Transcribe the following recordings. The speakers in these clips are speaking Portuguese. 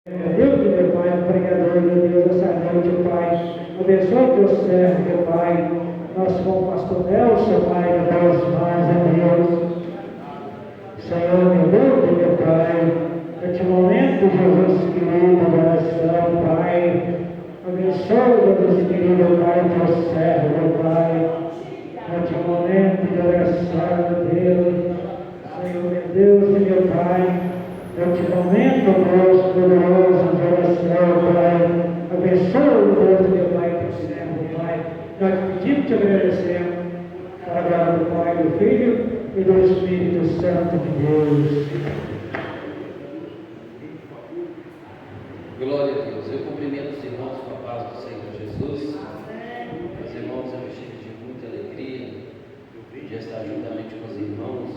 Deus, meu Pai, o pregador, meu Deus, essa noite, Pai, abençoa o teu servo, meu Pai, nosso bom pastor Nelson, Pai, meu Deus, mais a Deus, Senhor, meu Deus, meu Pai, neste momento, Jesus querido, de oração, Pai, abençoa, Jesus querido, Pai, teu servo, meu Pai, neste momento de oração, meu Deus, Senhor, meu Deus e meu Pai, neste momento, Deus poderoso de oração, Pai, abençoa, Deus, meu Pai, teu servo, Pai. Nós pedimos te agradecemos, para a glória do Pai, do Filho e do Espírito Santo de Deus. Glória a Deus. Eu cumprimento os irmãos com a paz do Senhor Jesus. Os irmãos, eu me cheio de muita alegria de estar juntamente com os irmãos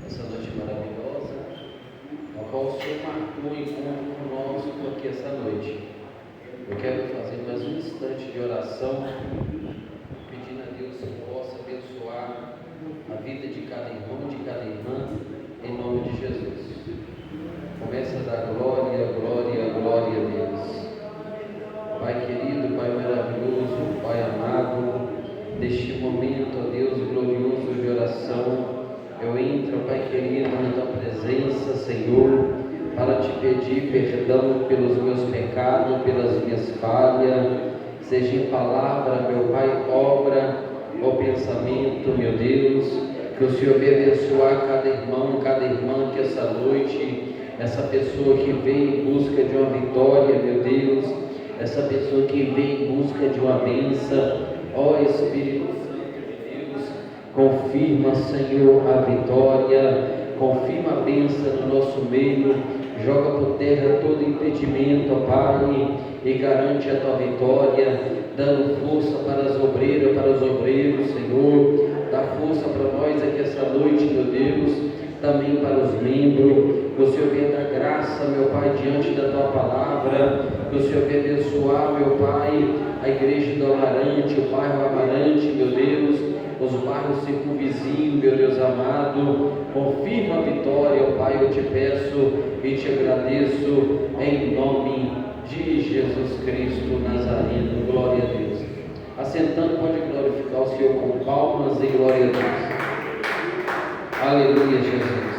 essa noite maravilhosa, a qual o Senhor marcou o encontro conosco aqui essa noite. Eu quero fazer mais um instante de oração, pedindo a Deus que possa abençoar a vida de cada irmão, de cada irmã, em nome de Jesus. Começa a dar glória, glória, glória a Deus. Pai querido, Pai maravilhoso, Pai amado, neste momento, ó Deus glorioso de oração, eu entro, Pai querido, na Tua presença, Senhor, para Te pedir perdão pelos meus pecados, pelas minhas falhas, seja em palavra, meu Pai, obra ou pensamento, meu Deus, que o Senhor venha abençoar cada irmão, cada irmã que essa noite, essa pessoa que vem em busca de uma vitória, meu Deus, essa pessoa que vem em busca de uma bênção, ó Espírito Santo de Deus, confirma, Senhor, a vitória, confirma a bênção no nosso meio, joga por terra todo impedimento, ó Pai, e garante a Tua vitória, dando força para as obreiras, para os obreiros, Senhor, dá força para nós aqui essa noite, meu Deus, também para os membros, que o Senhor venha dar graça, meu Pai, diante da Tua palavra, que o Senhor venha abençoar, meu Pai, a igreja do Amarante, o bairro Amarante, meu Deus, os bairros circunvizinhos, meu Deus amado, confirma a vitória, ó Pai, eu te peço e te agradeço, em nome de Jesus Cristo Nazareno, glória a Deus. Assentando, pode glorificar o Senhor com palmas e glória a Deus. Aleluia, Jesus.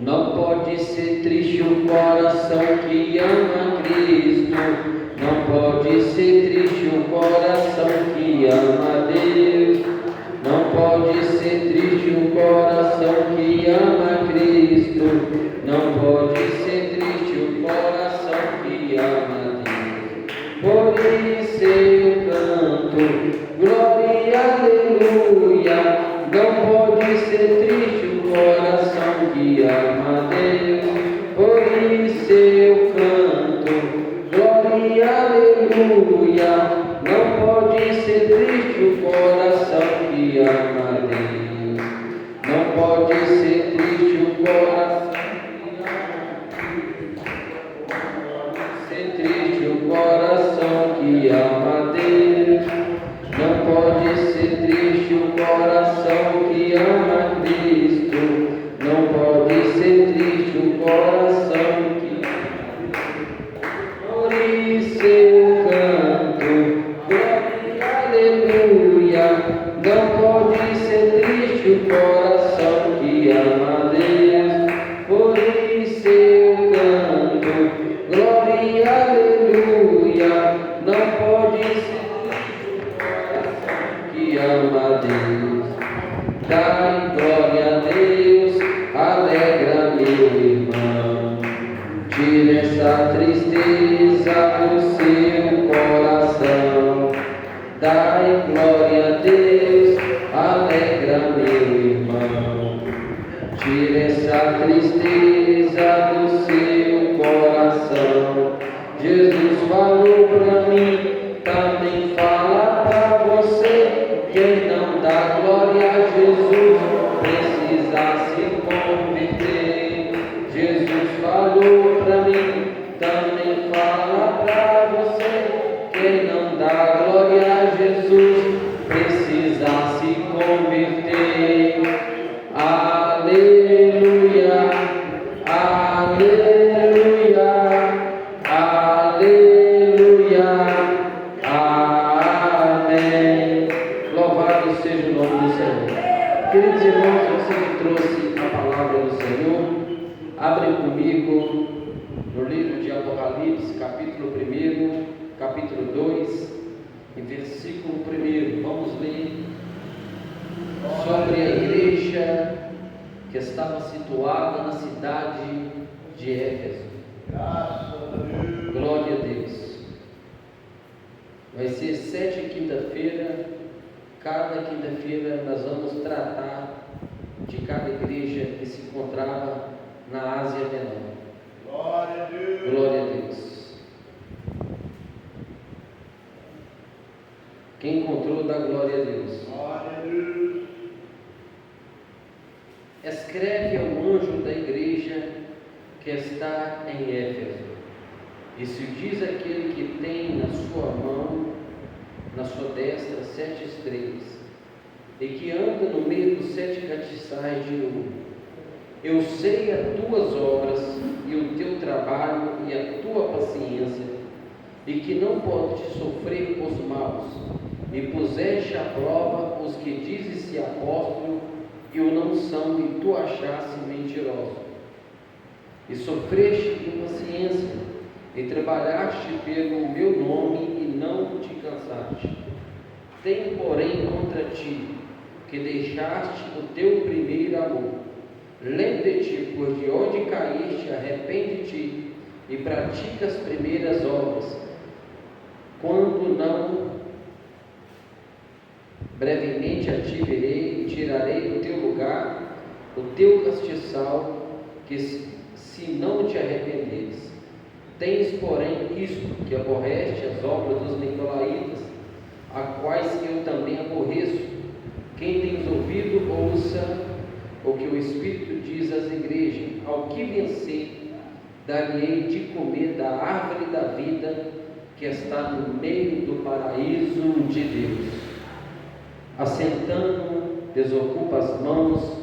Não pode ser triste o coração que ama Cristo. Não pode ser triste o coração que ama Deus. Não pode ser triste o coração que ama Cristo. Não pode ser triste o coração que ama Deus. Por isso eu canto, glória, aleluia. Não pode ser triste o coração que ama Deus. Por isso eu canto, glória, aleluia. Não pode ser triste o coração que ama Deus. Não pode ser triste o coração que ama Deus. Não pode ser triste o coração que ama Cristo. Não pode ser triste o coração que por isso eu canto, glória, aleluia. Não pode ser triste o coração que ama Deus. Por isso eu canto, glória, aleluia. Não pode ser que ama Deus. Dai glória a Deus, alegra meu irmão. Tira essa tristeza do seu coração. Dai glória a Deus, alegra meu irmão. Tira essa tristeza do seu coração. Jesus falou para mim, também fala para você. Quem não dá glória a Jesus precisa se converter. Jesus falou para mim, também fala para você. Quem não dá glória a Jesus precisa se converter. Aleluia, Abrem comigo no livro de Apocalipse, capítulo 1, capítulo 2, e versículo 1. Vamos ler sobre a igreja que estava situada na cidade de Éfeso. Glória a Deus. Vai ser 7 quinta-feira. Cada quinta-feira nós vamos tratar de cada igreja que se encontrava na Ásia Menor. Glória a Deus. Glória a Deus. Quem encontrou, dá glória a Deus. Glória a Deus. Escreve ao anjo da igreja que está em Éfeso. Isso diz aquele que tem na sua mão, na sua destra, 7 estrelas, e que anda no meio dos 7 castiçais de ouro. Eu sei as tuas obras, e o teu trabalho, e a tua paciência, e que não podes sofrer os maus, e puseste à prova os que dizem-se apóstolo, e o não são, e tu achaste mentiroso. E sofreste impaciência, e trabalhaste pelo meu nome, e não te cansaste. Tenho, porém, contra ti, que deixaste o teu primeiro amor. Lembra-te, pois de onde caíste, arrepende-te, e pratica as primeiras obras. Quando não, brevemente a ti verei, e tirarei do teu lugar o teu castiçal, que se não te arrependeres. Tens, porém, isto, que aborreste as obras dos nicolaítas, a quais eu também aborreço. Quem tens ouvido, ouça o que o Espírito diz às igrejas. Ao que vencer, dar-lhe-ei de comer da árvore da vida, que está no meio do paraíso de Deus. Assentando, desocupa as mãos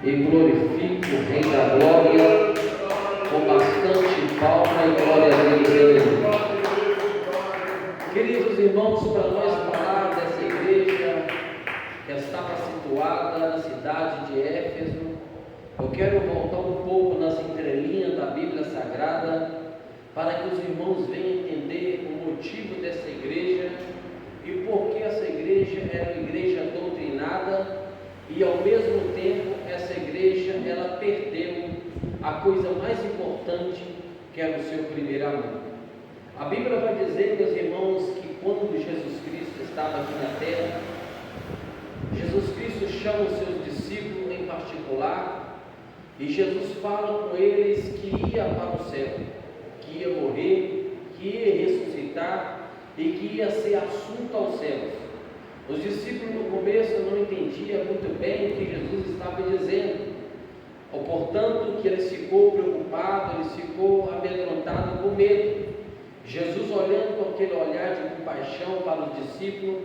e glorifica o Rei da Glória com bastante palma e glória a Deus. Queridos irmãos, para nós falar dessa igreja que estava situada na cidade de Éfeso, eu quero voltar um pouco nas entrelinhas da Bíblia Sagrada, para que os irmãos venham entender o motivo dessa igreja e por que essa igreja era uma igreja doutrinada, e ao mesmo tempo essa igreja ela perdeu a coisa mais importante, que era o seu primeiro amor. A Bíblia vai dizer, meus irmãos, que quando Jesus Cristo estava aqui na terra, Jesus Cristo chama os seus discípulos em particular, e Jesus fala com eles que ia para o céu, que ia morrer, que ia ressuscitar e que ia ser assunto aos céus. Os discípulos no começo não entendiam muito bem o que Jesus estava dizendo, portanto que eles ficou preocupado, eles ficou amedrontado com medo. Jesus, olhando com aquele olhar de compaixão para os discípulos,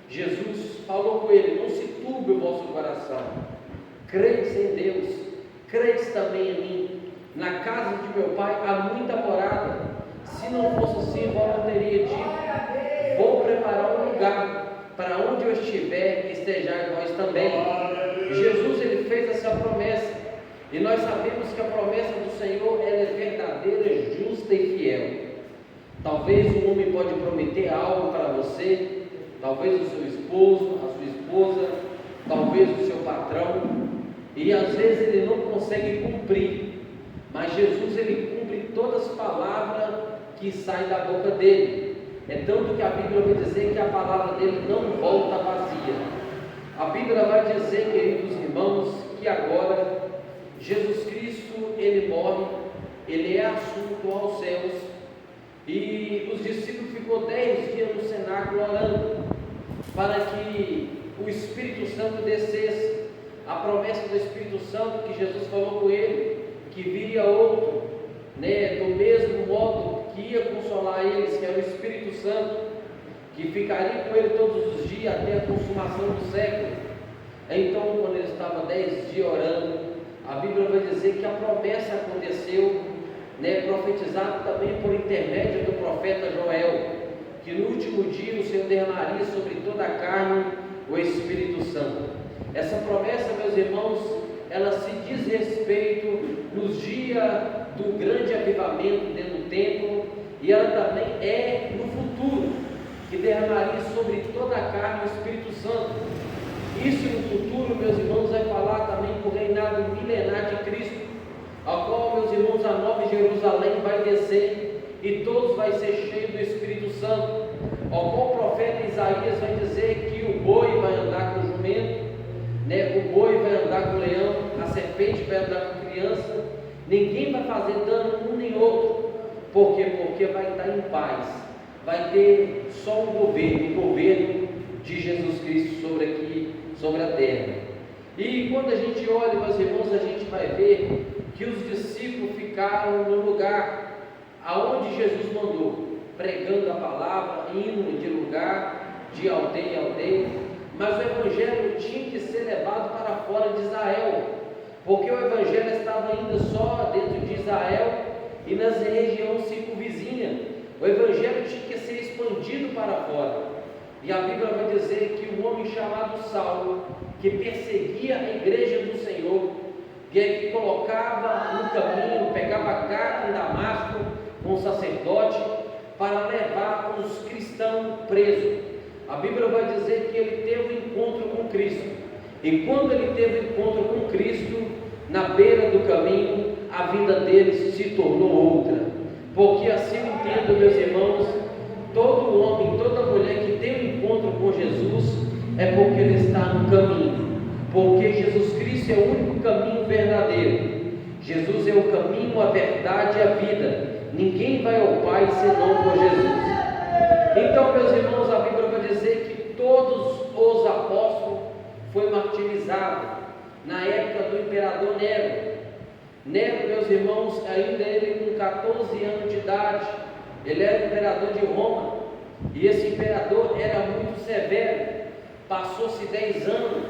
Jesus falou com ele: não se turbe o vosso coração, credes em Deus, credes também em mim. Na casa de meu pai há muita morada. Se não fosse assim, eu não teria dito: vou preparar um lugar, para onde eu estiver, que estejais vós também. Jesus, ele fez essa promessa, e nós sabemos que a promessa do Senhor ela é verdadeira, justa e fiel. Talvez um homem pode prometer algo para você, talvez o seu esposo, a sua esposa, talvez o seu patrão, e às vezes ele não consegue cumprir, mas Jesus, ele cumpre todas as palavras que saem da boca dele. É tanto que a Bíblia vai dizer que a palavra dele não volta vazia. A Bíblia vai dizer, queridos irmãos, que agora Jesus Cristo, ele morre, ele é assunto aos céus, e os discípulos ficou 10 dias no cenáculo orando, para que o Espírito Santo descesse. A promessa do Espírito Santo que Jesus falou com ele, que viria outro, do mesmo modo que ia consolar eles, que era o Espírito Santo, que ficaria com ele todos os dias até a consumação do século. Então, quando ele estava 10 dias orando, a Bíblia vai dizer que a promessa aconteceu, profetizado também por intermédio do profeta Joel, que no último dia o Senhor derramaria sobre toda a carne o Espírito Santo. Essa promessa, meus irmãos, ela se diz respeito nos dias do grande avivamento dentro do templo, e ela também é no futuro, que derramaria sobre toda a carne o Espírito Santo. Isso no futuro, meus irmãos, vai falar também do reinado milenar de Cristo, ao qual, meus irmãos, a nova Jerusalém vai descer e todos vai ser cheios do Espírito Santo, ao qual o profeta Isaías vai dizer que o boi vai andar com o jumento, né? O boi vai andar com o leão, a serpente vai andar com a criança, ninguém vai fazer dano um nem outro. Por quê? Porque vai estar em paz, vai ter só o governo de Jesus Cristo sobre a terra. E quando a gente olha, meus irmãos, a gente vai ver que os discípulos ficaram no lugar aonde Jesus mandou, pregando a palavra, indo de lugar, de aldeia em aldeia, mas o Evangelho tinha que ser levado para fora de Israel, porque o Evangelho estava ainda só dentro de Israel e nas regiões circunvizinhas. O Evangelho tinha que ser expandido para fora. E a Bíblia vai dizer que um homem chamado Saulo, que perseguia a igreja do Senhor, que colocava no caminho, pegava carta em Damasco com o sacerdote para levar os cristãos presos. A Bíblia vai dizer que ele teve um encontro com Cristo, e quando ele teve um encontro com Cristo, na beira do caminho, a vida dele se tornou outra. Porque assim entendo, meus irmãos, todo homem, toda mulher que tem um encontro com Jesus é porque ele está no caminho, porque Jesus Cristo é o único caminho verdadeiro. Jesus é o caminho, a verdade e a vida. Ninguém vai ao Pai senão por Jesus. Então, meus irmãos, a Bíblia vai dizer que todos os apóstolos foram martirizados na época do imperador Nero. Nero, meus irmãos, ainda ele com 14 anos de idade, ele era imperador de Roma, e esse imperador era muito severo. Passou-se 10 anos,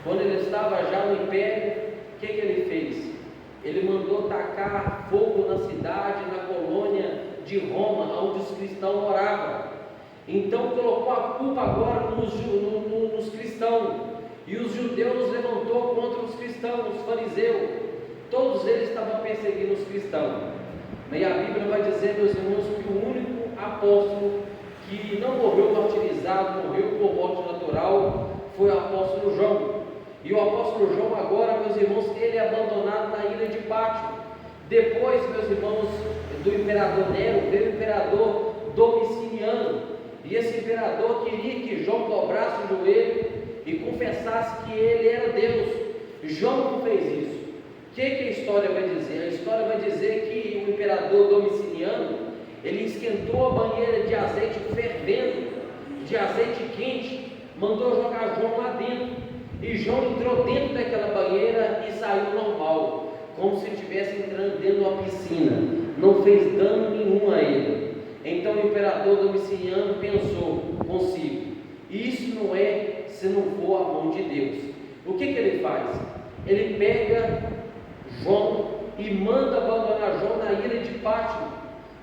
quando ele estava já no império, o que ele fez? Ele mandou tacar fogo na cidade, na colônia de Roma, onde os cristãos moravam. Então colocou a culpa agora nos cristãos, e os judeus levantou contra os cristãos, os fariseus. Todos eles estavam perseguindo os cristãos. E a Bíblia vai dizer, meus irmãos, que o único apóstolo que não morreu martirizado, morreu por morte natural, foi o apóstolo João. E o apóstolo João agora, meus irmãos, ele é abandonado na ilha de Pátio. Depois, meus irmãos, do imperador Nero, veio o imperador Domiciano. E esse imperador queria que João dobrasse o joelho e confessasse que ele era Deus. João não fez isso. O que a história vai dizer? A história vai dizer que o imperador Domiciano, ele esquentou a banheira de azeite fervendo, de azeite quente, mandou jogar João lá dentro, e João entrou dentro daquela banheira e saiu normal, como se estivesse entrando dentro de uma piscina, não fez dano nenhum a ele. Então o imperador Domiciano pensou consigo: isso não é se não for a mão de Deus. O que ele faz? Ele pega João e manda abandonar João na ilha de Pátio,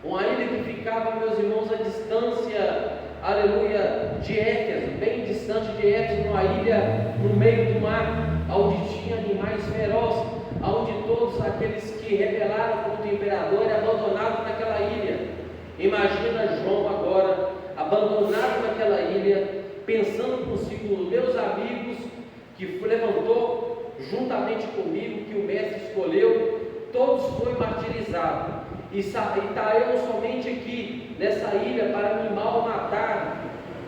uma ilha que ficava, meus irmãos, a distância, aleluia, de Éfeso, bem distante de Éfeso, uma ilha no meio do mar, onde tinha animais ferozes, onde todos aqueles que rebelaram contra o imperador eram abandonados naquela ilha. Imagina João agora, abandonado naquela ilha, pensando consigo: meus amigos que levantou juntamente comigo, que o mestre escolheu, todos foram martirizados, e está eu somente aqui nessa ilha para me mal matar,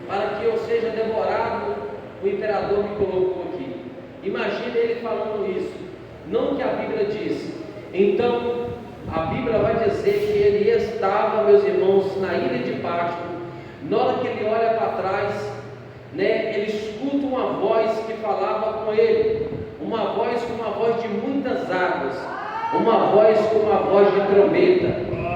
para que eu seja devorado. O imperador me colocou aqui. Imagina ele falando isso, não que a Bíblia diz. Então a Bíblia vai dizer que ele estava, meus irmãos, na ilha de Pátio. Na hora que ele olha para trás, né, ele escuta uma voz que falava com ele, uma voz com uma voz de muitas águas, uma voz com uma voz de trombeta.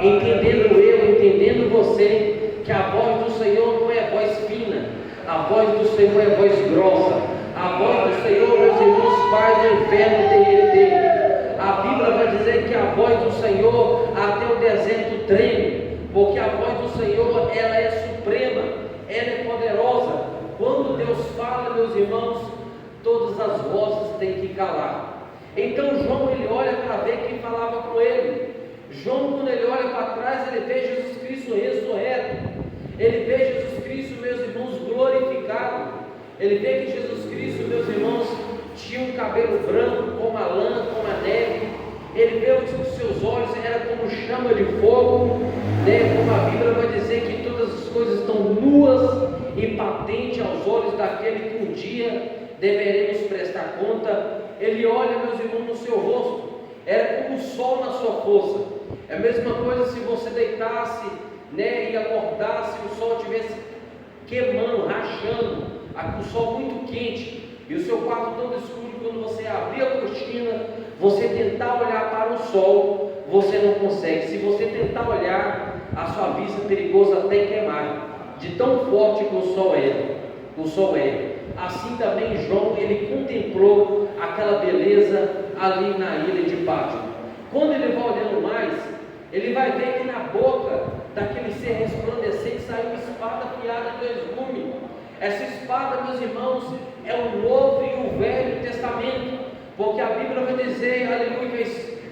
Entendendo eu, entendendo você, que a voz do Senhor não é voz fina, a voz do Senhor é voz grossa. A voz do Senhor, meus irmãos, faz o inferno derreter. A Bíblia vai dizer que a voz do Senhor até o deserto treme, porque a voz do Senhor, ela é suprema, ela é poderosa. Quando Deus fala, meus irmãos, todas as vozes têm que calar. Então João, ele olha para ver quem falava com ele. João, quando ele olha para trás, ele vê Jesus Cristo ressurreto. Ele vê Jesus Cristo, meus irmãos, glorificado. Ele vê que Jesus Cristo, meus irmãos, tinha um cabelo branco como a lã, como a neve. Ele vê que os seus olhos eram como chama de fogo, né? Como a Bíblia vai dizer que todas as coisas estão nuas e patentes aos olhos daquele que um dia deveremos prestar conta. Ele olha, meus irmãos, no seu rosto, era como o sol na sua força. É a mesma coisa se você deitasse, né, e acordasse, o sol estivesse queimando, rachando, o sol muito quente, e o seu quarto todo escuro. Quando você abrir a cortina, você tentar olhar para o sol, você não consegue. Se você tentar olhar, a sua vista é perigosa até queimar, de tão forte que o sol é. Assim também João, ele contemplou aquela beleza ali na ilha de Pátimo. Quando ele vai olhando mais, ele vai ver que na boca daquele ser resplandecente saiu uma espada afiada de 2 gumes. Essa espada, meus irmãos, é o Novo e o Velho Testamento, porque a Bíblia vai dizer, aleluia,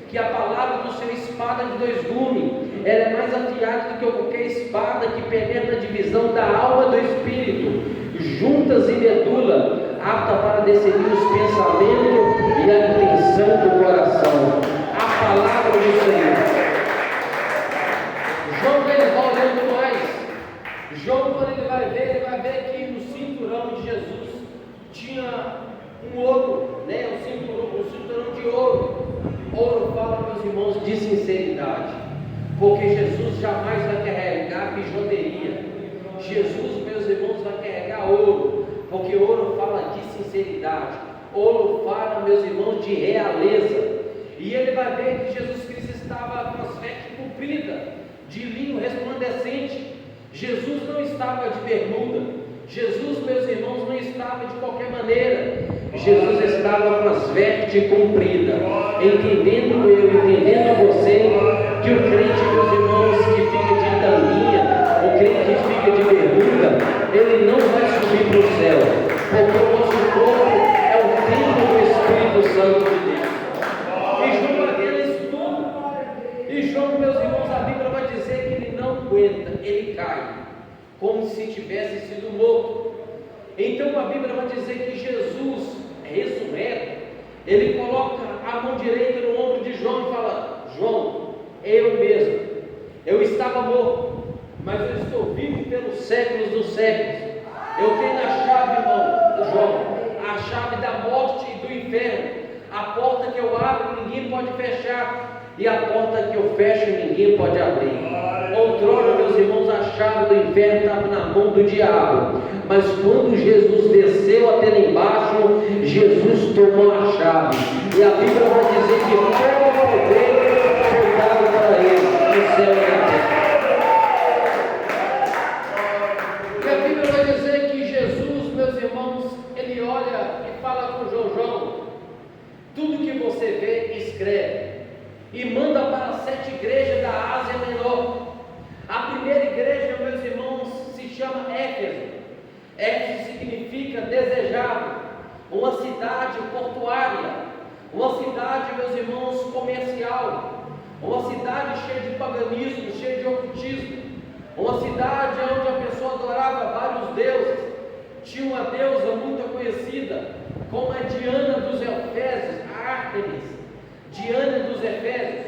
que a palavra do Senhor é espada de 2 gumes. Ela é mais afiada do que qualquer espada, que penetra a divisão da alma do espírito, juntas e medula, apta para discernir os pensamentos e a intenção do coração. A palavra do Senhor. João, ele vai olhando mais. João, quando ele vai ver que no cinturão de Jesus tinha um ouro, né? Um cinturão de ouro. Ouro fala, meus irmãos, de sinceridade, porque Jesus jamais vai carregar bijuteria. Jesus, meus irmãos, vai carregar ouro, porque ouro fala de sinceridade. Ouro fala, meus irmãos, de realeza. E ele vai ver que Jesus Cristo estava com as vestes compridas, de linho resplandecente. Jesus não estava de bermuda. Jesus, meus irmãos, não estava de qualquer maneira. Jesus estava com as vestes compridas. Entendendo você, que o crente, meus irmãos, que fica de tanguinha, o crente que fica de bermuda, ele não vai subir para o céu, porque o nosso corpo é o templo do Espírito Santo de Deus. E João vai ver isso tudo. E João, meus irmãos, a Bíblia vai dizer que ele não aguenta, ele cai, como se tivesse sido morto. Então a Bíblia vai dizer que Jesus, ressurreto, ele coloca a mão direita no ombro de João e fala: João, eu mesmo, eu estava morto, mas eu estou vivo pelos séculos dos séculos. Eu tenho a chave, irmão, João, a chave da morte e do inferno. A porta que eu abro, ninguém pode fechar, e a porta que eu fecho, ninguém pode abrir. Outrora, meus irmãos, a chave do inferno estava na mão do diabo, mas quando Jesus desceu até lá embaixo, Jesus tomou a chave, e a Bíblia vai dizer que todo o poder foi dado para ele, no céu e na terra. E a Bíblia vai dizer que Jesus, meus irmãos, ele olha e fala com João: tudo que você vê, escreve, e manda para as 7 igrejas da Ásia Menor. A primeira igreja, meus irmãos, se chama Éfeso. Éfeso significa desejável, uma cidade portuária, uma cidade, meus irmãos, comercial, uma cidade cheia de paganismo, cheia de ocultismo, uma cidade onde a pessoa adorava vários deuses. Tinha uma deusa muito conhecida, como a Diana dos Efésios, a Ártemis, Diana dos Efésios.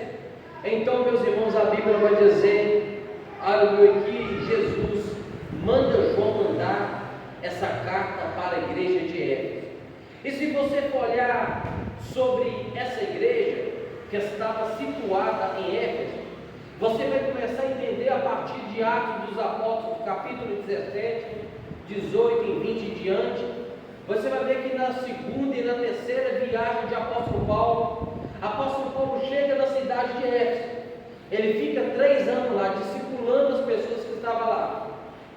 Então, meus irmãos, a Bíblia vai dizer, aleluia, que Jesus manda João mandar essa carta para a igreja de Éfeso. E se você for olhar sobre essa igreja que estava situada em Éfeso, você vai começar a entender a partir de Atos dos Apóstolos, capítulo 17, 18 e 20 em diante. Você vai ver que na segunda e na terceira viagem de apóstolo Paulo chega na cidade de Éfeso. Ele fica 3 anos lá, discipulando as pessoas que estavam lá.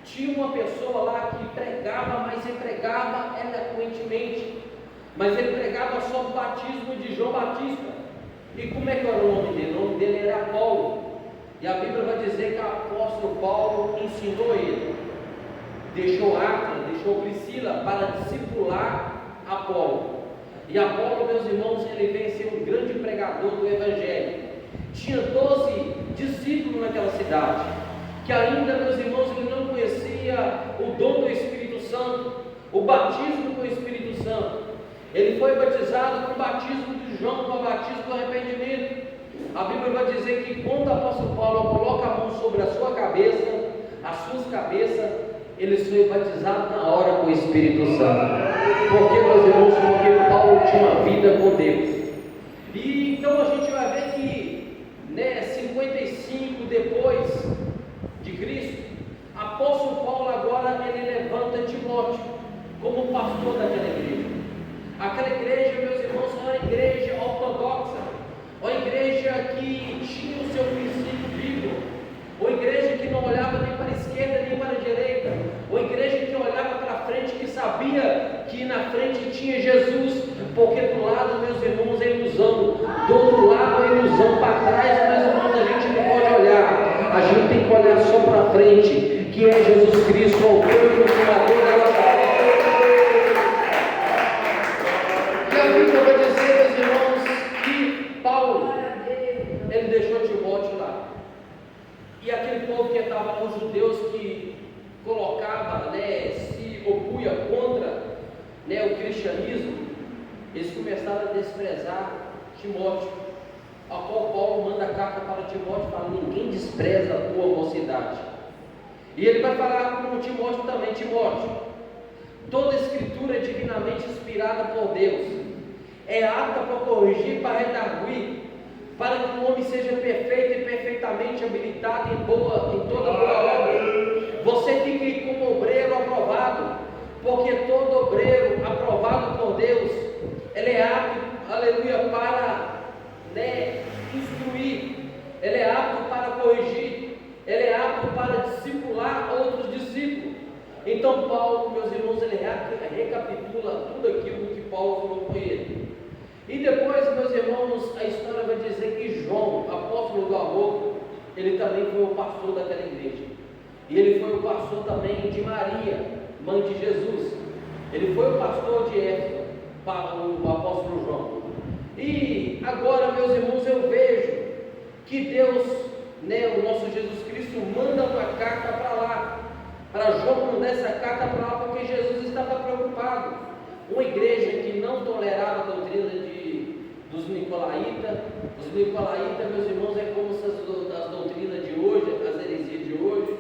Tinha uma pessoa lá que pregava, mas ele pregava eloquentemente, mas ele pregava só o batismo de João Batista. E como é que era o nome dele? O nome dele era Paulo. E a Bíblia vai dizer que o apóstolo Paulo ensinou ele, deixou Priscila para discipular Apolo. E Apolo, meus irmãos, ele veio ser um grande pregador do Evangelho. Tinha 12 discípulos naquela cidade, que ainda, meus irmãos, ele não conhecia o dom do Espírito Santo, o batismo com o Espírito Santo. Ele foi batizado com o batismo de João, com o batismo do arrependimento. A Bíblia vai dizer que quando o apóstolo Paulo coloca a mão sobre a sua cabeça, as suas cabeças, ele foi batizado na hora com o Espírito Santo. Porque, meus irmãos, porque Paulo tinha uma vida com Deus. E então a gente vai ver que, 55 depois de Cristo, apóstolo Paulo agora ele levanta Timóteo como pastor daquela igreja. Aquela igreja, meus irmãos, era uma igreja ortodoxa, uma igreja que tinha o seu princípio bíblico, uma igreja que não olhava nem para a esquerda nem para a direita, uma igreja que olhava para frente, que sabia que na frente tinha Jesus, porque do lado, meus irmãos, é ilusão, do outro lado é ilusão, para trás, meus irmãos, a gente não pode olhar, a gente tem que olhar só para frente, que é Jesus Cristo, o autor e consumador da nossa fé. E a Bíblia vai dizer, meus irmãos, que Paulo, ele deixou Timóteo lá. E aquele povo que estava lá, os judeus que colocava, se opunha contra, o cristianismo, eles começaram a desprezar Timóteo. A qual Paulo manda carta para Timóteo, fala: ninguém despreza a tua mocidade. E ele vai falar com Timóteo também: Timóteo, toda a escritura é divinamente inspirada por Deus, é apta para corrigir, para redarguir, para que o homem seja perfeito e perfeitamente habilitado em toda boa obra. Você fique como obreiro aprovado, porque todo obreiro aprovado por Deus, ele é apto, aleluia, para instruir, ele é apto para corrigir, ele é apto para discipular outros discípulos. Então Paulo, meus irmãos, ele recapitula tudo aquilo que Paulo falou com ele. E depois, meus irmãos, a história vai dizer que João, apóstolo do amor, ele também foi o pastor daquela igreja. E ele foi o pastor também de Maria, mãe de Jesus. Ele foi o pastor de Éfeso, o apóstolo João. E agora, meus irmãos, eu vejo que Deus, o nosso Jesus Cristo, manda uma carta para lá, para João mandar essa carta para lá, porque Jesus estava preocupado. Uma igreja que não tolerava a doutrina dos Nicolaítas. Os Nicolaítas, meus irmãos, é como as doutrinas de hoje, as heresias de hoje,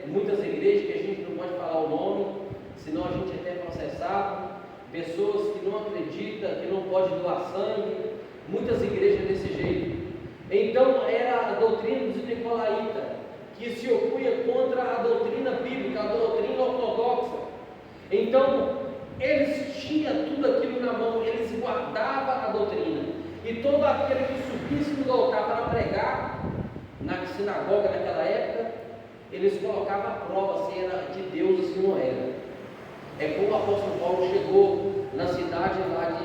muitas igrejas que a gente não pode falar o nome, senão a gente é até processado. Pessoas que não acreditam, que não pode doar sangue, muitas igrejas desse jeito. Então era a doutrina dos Nicolaítas, que se opunha contra a doutrina bíblica, a doutrina ortodoxa. Então eles tinham tudo aquilo na mão, eles guardavam a doutrina. E todo aquele que subisse no altar para pregar na sinagoga naquela época, eles colocavam a prova se era de Deus ou se não era. É como o apóstolo Paulo chegou na cidade lá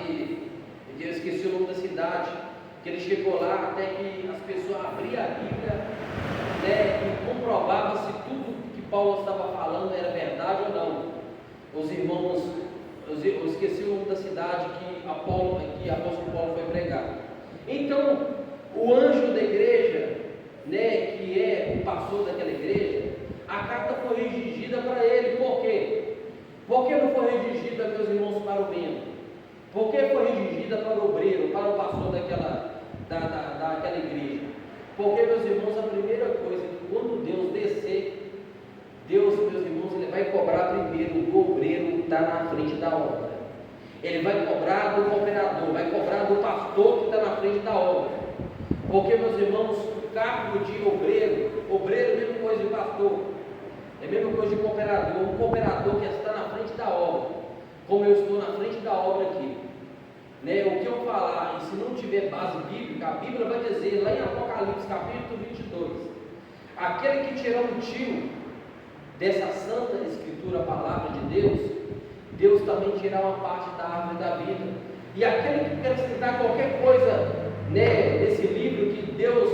eu esqueci o nome da cidade, que ele chegou lá até que as pessoas abriam a Bíblia, e comprovavam se tudo que Paulo estava falando era verdade ou não. Os irmãos, eu esqueci o nome da cidade que o apóstolo Paulo foi pregar. Então, o anjo da igreja, que é o pastor daquela igreja, a carta foi redigida para ele. Por quê? Por que não foi redigida, meus irmãos, para o membro? Por que foi redigida para o obreiro, para o pastor daquela igreja? Porque, meus irmãos, a primeira coisa é que quando Deus descer, Deus, meus irmãos, ele vai cobrar primeiro do obreiro que está na frente da obra. Ele vai cobrar do cooperador, vai cobrar do pastor que está na frente da obra. Porque, meus irmãos, o cargo de obreiro é a mesma coisa de pastor, é a mesma coisa de cooperador. O cooperador que está na frente da obra, como eu estou na frente da obra aqui. O que eu falar, e se não tiver base bíblica, a Bíblia vai dizer lá em Apocalipse capítulo 22, aquele que tirar um tiro dessa santa escritura, a palavra de Deus, Deus também tirar uma parte da árvore da vida. E aquele que quer acrescentar qualquer coisa desse livro que Deus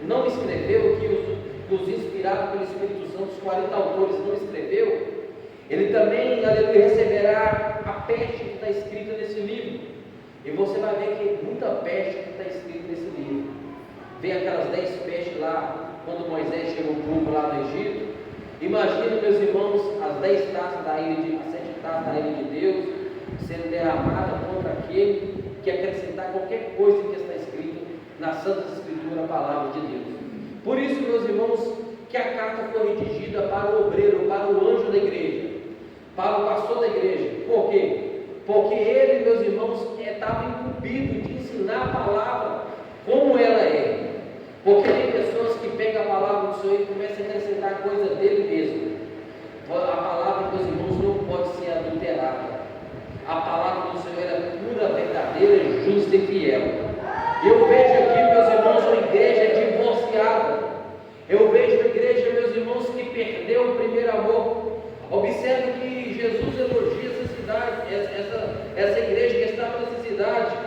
não escreveu, que os inspirados pelo Espírito Santo, os 40 autores não escreveu, ele também, aleluia, receberá a peste que está escrita nesse livro. E você vai ver que muita peste que está escrita nesse livro. Vem aquelas 10 pestes lá, quando Moisés chegou o povo lá no Egito. Imagina, meus irmãos, as 10 taças da ira as 7 taças da ira de Deus sendo derramada contra aquele que acrescentar qualquer coisa que está escrita na Santa Escritura, a palavra de Deus. Por isso, meus irmãos, que a carta foi redigida para o obreiro, para o anjo da igreja, para o pastor da igreja. Por quê? Porque ele, meus irmãos, estava incumbido de ensinar a palavra como ela é. Porque tem pessoas que pegam a palavra do Senhor e começam a acrescentar coisa dele mesmo. A palavra, meus irmãos, não pode ser adulterada. A palavra do Senhor é pura, verdadeira, justa e fiel. Eu vejo aqui, meus irmãos, uma igreja divorciada. Eu vejo a igreja, meus irmãos, que perdeu o primeiro amor. Observe que Jesus elogia essa cidade, essa igreja que estava nessa cidade.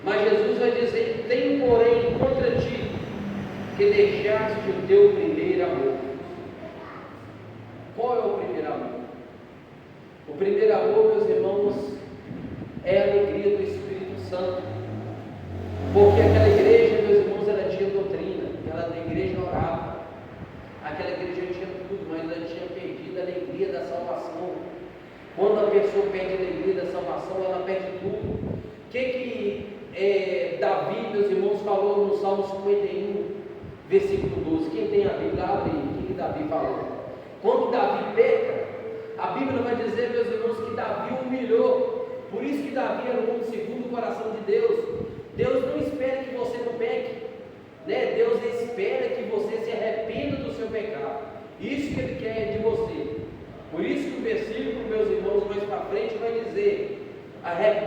Mas Jesus vai dizer: tenho, porém, contra ti que deixaste o teu primeiro amor. Qual é o primeiro amor? O primeiro amor, meus irmãos, é a alegria do Espírito Santo. Porque aquela igreja, meus irmãos, ela tinha doutrina, aquela igreja orava, aquela igreja tinha tudo, mas ela tinha perdido a alegria da salvação. Quando a pessoa perde a alegria da salvação, ela perde tudo. O que Davi, meus irmãos, falou no Salmo 51, versículo 12? Quem tem a Bíblia, abre aí. O que Davi falou? Quando Davi peca, a Bíblia vai dizer, meus irmãos, que Davi humilhou. Por isso que Davi era um homem segundo o coração de Deus. Deus não espera que você não peque, né? Deus espera que você se arrependa do seu pecado. Isso que Ele quer de você. Por isso que o versículo, meus irmãos, mais para frente vai dizer: arrependa